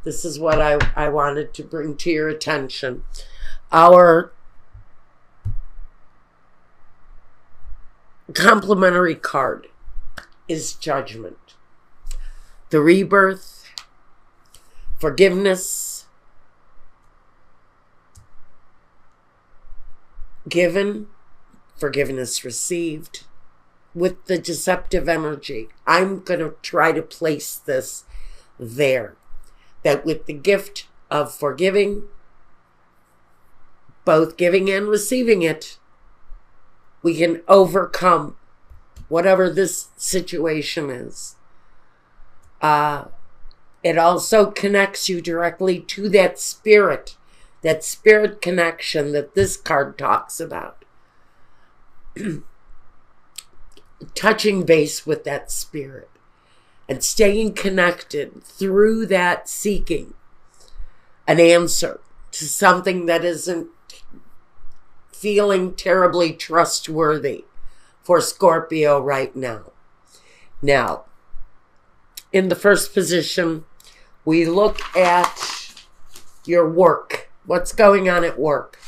This is what I wanted to bring to your attention. Our complementary card is Judgment. The rebirth, forgiveness, given, forgiveness received, with the deceptive energy. I'm going to try to place this there. That with the gift of forgiving, both giving and receiving it, we can overcome whatever this situation is. It also connects you directly to that spirit connection that this card talks about. Touching base with that spirit and staying connected through that, seeking an answer to something that isn't feeling terribly trustworthy for Scorpio right now. Now, in the first position, we look at your work. What's going on at work?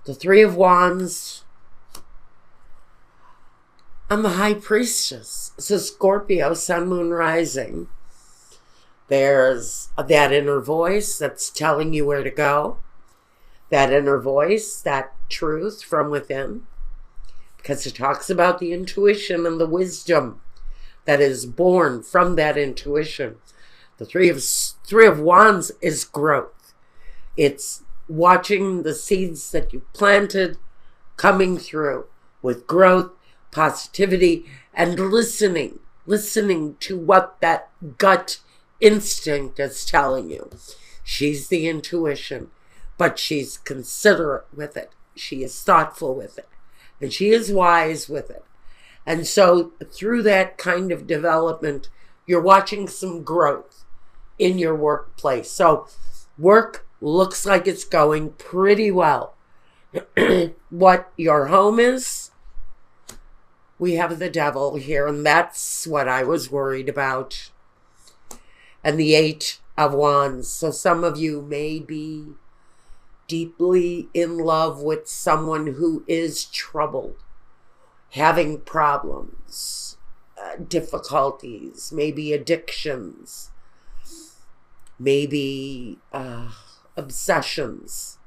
The Three of Wands and the High Priestess. So Scorpio, Sun, Moon, Rising. There's that inner voice that's telling you where to go. That inner voice, that truth from within. Because it talks about the intuition and the wisdom that is born from that intuition. The Three of Wands is growth. It's watching the seeds that you planted coming through with growth, positivity, and listening to what that gut instinct is telling you. She's the intuition, but she's considerate with it. She is thoughtful with it, and she is wise with it. And so through that kind of development, you're watching some growth in your workplace. So work looks like it's going pretty well. What your home is, we have the Devil here, and that's what I was worried about. And the Eight of Wands. So some of you may be deeply in love with someone who is troubled, having problems, difficulties, maybe addictions, maybe obsessions,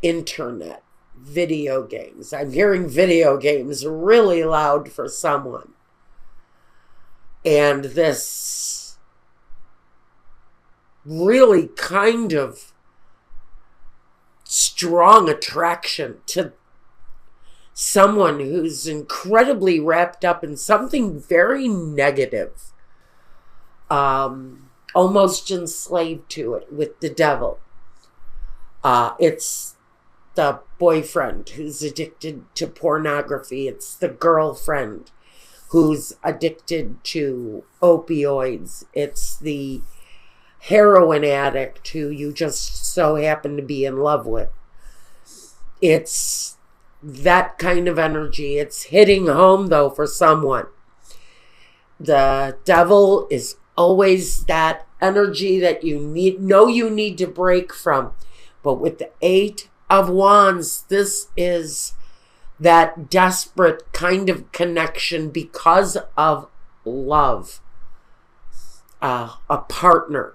internet, video games. I'm hearing video games really loud for someone. And this really kind of strong attraction to someone who's incredibly wrapped up in something very negative, almost enslaved to it with the Devil. It's the boyfriend who's addicted to pornography. It's the girlfriend who's addicted to opioids. It's the heroin addict who you just so happen to be in love with. It's that kind of energy. It's hitting home, though, for someone. The Devil is always that energy that you need to break from. But with the Eight of Wands, this is that desperate kind of connection because of love. A partner,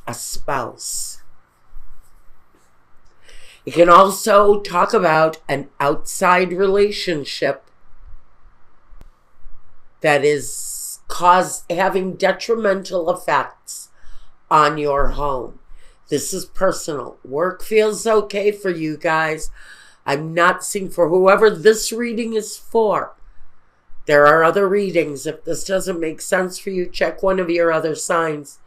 a spouse. You can also talk about an outside relationship that is having detrimental effects on your home. This is personal. Work feels okay for you guys. I'm not seeing, for whoever this reading is for. There are other readings. If this doesn't make sense for you, check one of your other signs.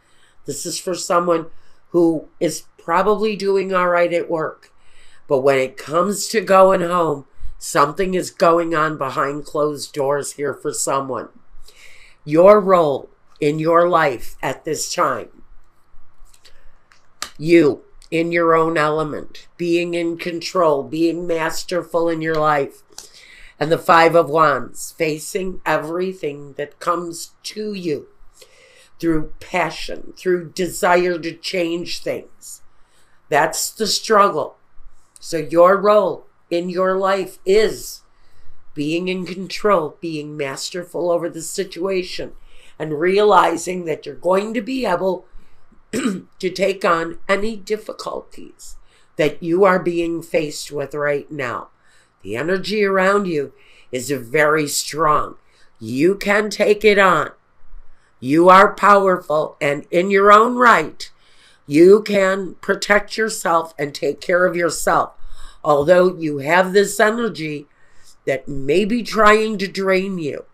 This is for someone who is probably doing all right at work. But when it comes to going home, something is going on behind closed doors here for someone. Your role in your life at this time, you in your own element, being in control, being masterful in your life, and the Five of Wands, facing everything that comes to you through passion, through desire to change things. That's the struggle. So your role in your life is being in control, being masterful over the situation, and realizing that you're going to be able to take on any difficulties that you are being faced with right now. The energy around you is very strong. You can take it on. You are powerful, and in your own right, you can protect yourself and take care of yourself. Although you have this energy that may be trying to drain you.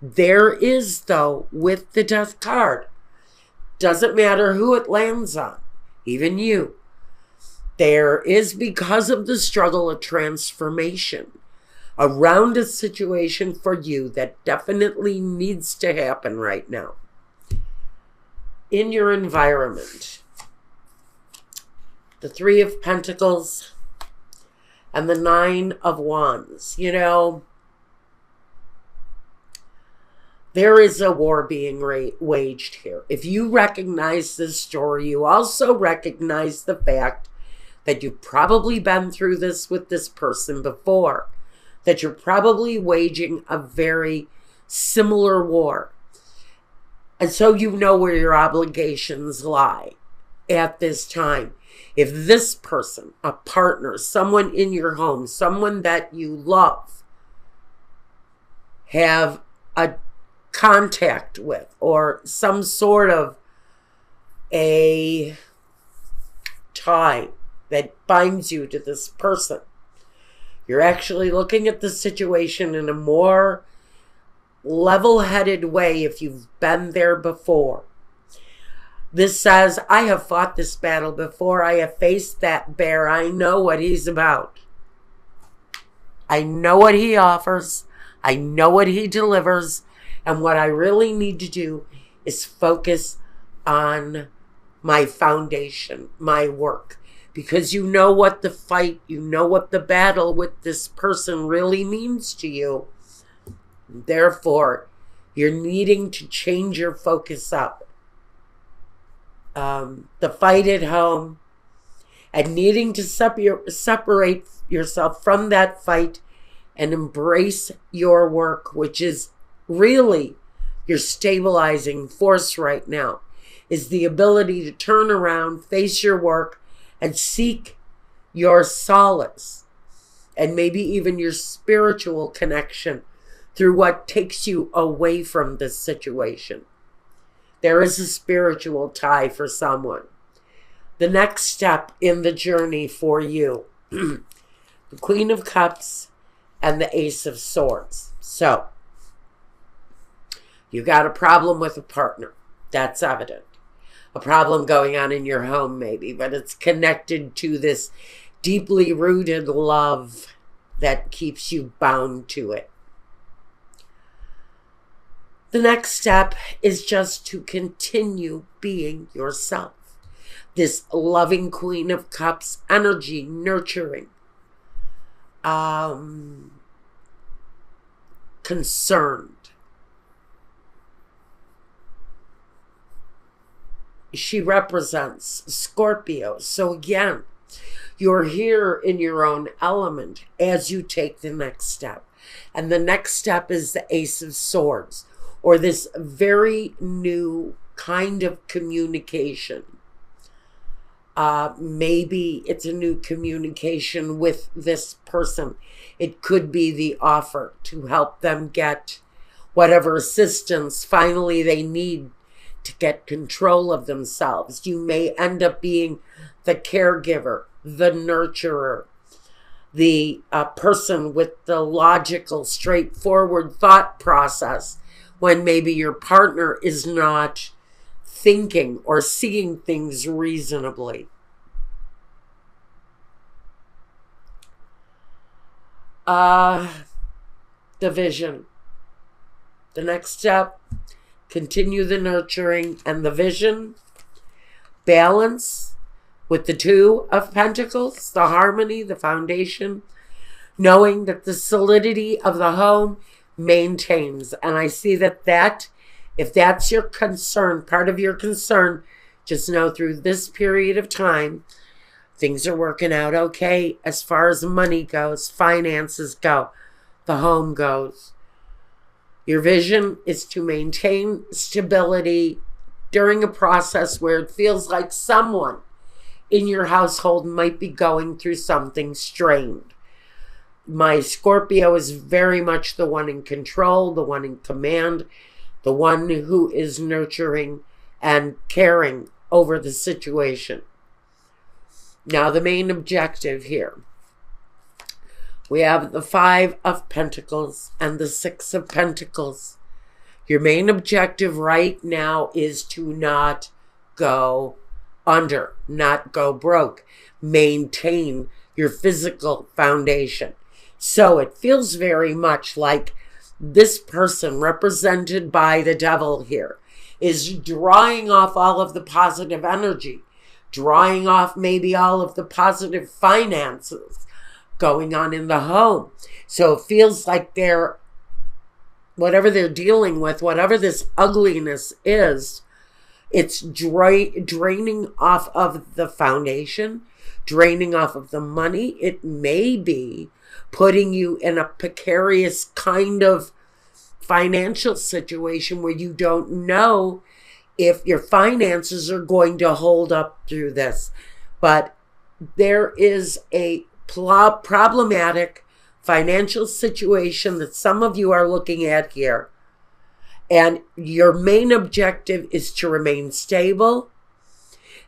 There is, though, with the Death card, doesn't matter who it lands on, even you, there is, because of the struggle, a transformation around a situation for you that definitely needs to happen right now. In your environment, the Three of Pentacles and the Nine of Wands. You know, there is a war being waged here. If you recognize this story, you also recognize the fact that you've probably been through this with this person before, that you're probably waging a very similar war. And so you know where your obligations lie at this time. If this person, a partner, someone in your home, someone that you love, have a contact with or some sort of a tie that binds you to this person, you're actually looking at the situation in a more level-headed way if you've been there before. This says, I have fought this battle before. I have faced that bear. I know what he's about. I know what he offers. I know what he delivers. And what I really need to do is focus on my foundation, my work. Because you know what the fight, you know what the battle with this person really means to you. Therefore, you're needing to change your focus up. The fight at home and needing to separate yourself from that fight and embrace your work, which is really your stabilizing force right now, is the ability to turn around, face your work, and seek your solace and maybe even your spiritual connection through what takes you away from this situation. There is a spiritual tie for someone. The next step in the journey for you, the Queen of Cups and the Ace of Swords. So, you got a problem with a partner. That's evident. A problem going on in your home maybe, but it's connected to this deeply rooted love that keeps you bound to it. The next step is just to continue being yourself. This loving Queen of Cups energy, nurturing, concerned. She represents Scorpio. So again, you're here in your own element as you take the next step. And the next step is the Ace of Swords, or this very new kind of communication. Maybe it's a new communication with this person. It could be the offer to help them get whatever assistance finally they need to get control of themselves. You may end up being the caregiver, the nurturer, the person with the logical, straightforward thought process when maybe your partner is not thinking or seeing things reasonably. The vision. The next step, continue the nurturing and the vision. Balance with the Two of Pentacles, the harmony, the foundation. Knowing that the solidity of the home maintains. And I see that that If that's your concern, part of your concern, just know through this period of time, things are working out okay as far as money goes, finances go, the home goes. Your vision is to maintain stability during a process where it feels like someone in your household might be going through something strained. My Scorpio is very much the one in control, the one in command, the one who is nurturing and caring over the situation. Now, the main objective here. We have the 5 of Pentacles and the 6 of Pentacles. Your main objective right now is to not go under, not go broke. Maintain your physical foundation. So it feels very much like this person, represented by the devil here, is drawing off all of the positive energy, drawing off maybe all of the positive finances going on in the home. So it feels like whatever they're dealing with, whatever this ugliness is, it's draining off of the foundation, draining off of the money. It may be putting you in a precarious kind of financial situation where you don't know if your finances are going to hold up through this. But there is a problematic financial situation that some of you are looking at here. And your main objective is to remain stable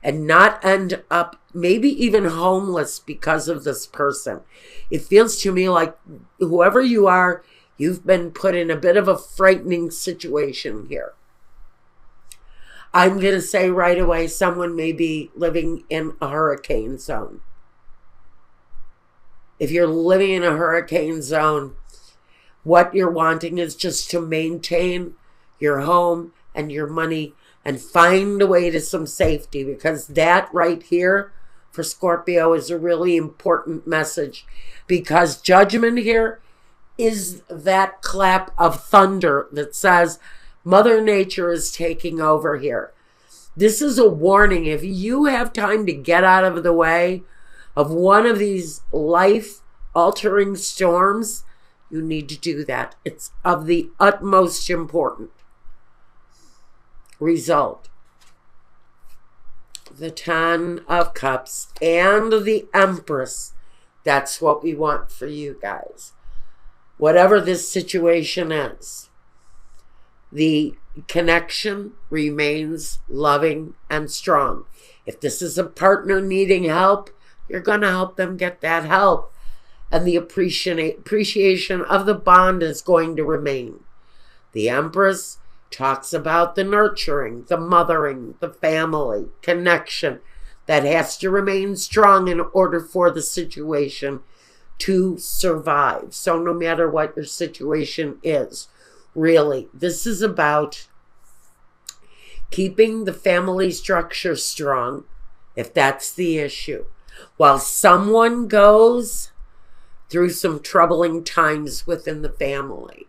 and not end up maybe even homeless because of this person. It feels to me like whoever you are, you've been put in a bit of a frightening situation here. I'm going to say right away, someone may be living in a hurricane zone. If you're living in a hurricane zone, what you're wanting is just to maintain your home and your money and find a way to some safety, because that right here for Scorpio is a really important message, because judgment here is that clap of thunder that says Mother Nature is taking over here. This is a warning. If you have time to get out of the way of one of these life-altering storms, you need to do that. It's of the utmost importance. Result. The 10 of Cups and the Empress. That's what we want for you guys. Whatever this situation is, the connection remains loving and strong. If this is a partner needing help, you're going to help them get that help. And the appreciation of the bond is going to remain. The Empress talks about the nurturing, the mothering, the family connection that has to remain strong in order for the situation to survive. So no matter what your situation is, really, this is about keeping the family structure strong, if that's the issue, while someone goes through some troubling times within the family.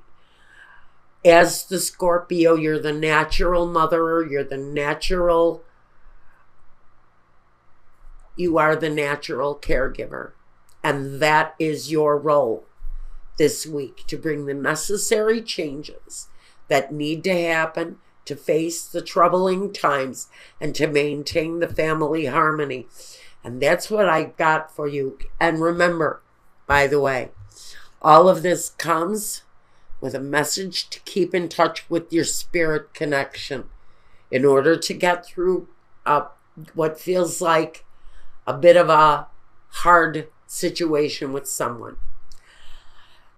As the Scorpio, you're the natural mother, you are the natural caregiver. And that is your role this week, to bring the necessary changes that need to happen to face the troubling times and to maintain the family harmony. And that's what I got for you. And remember, by the way, all of this comes with a message to keep in touch with your spirit connection in order to get through what feels like a bit of a hard situation with someone.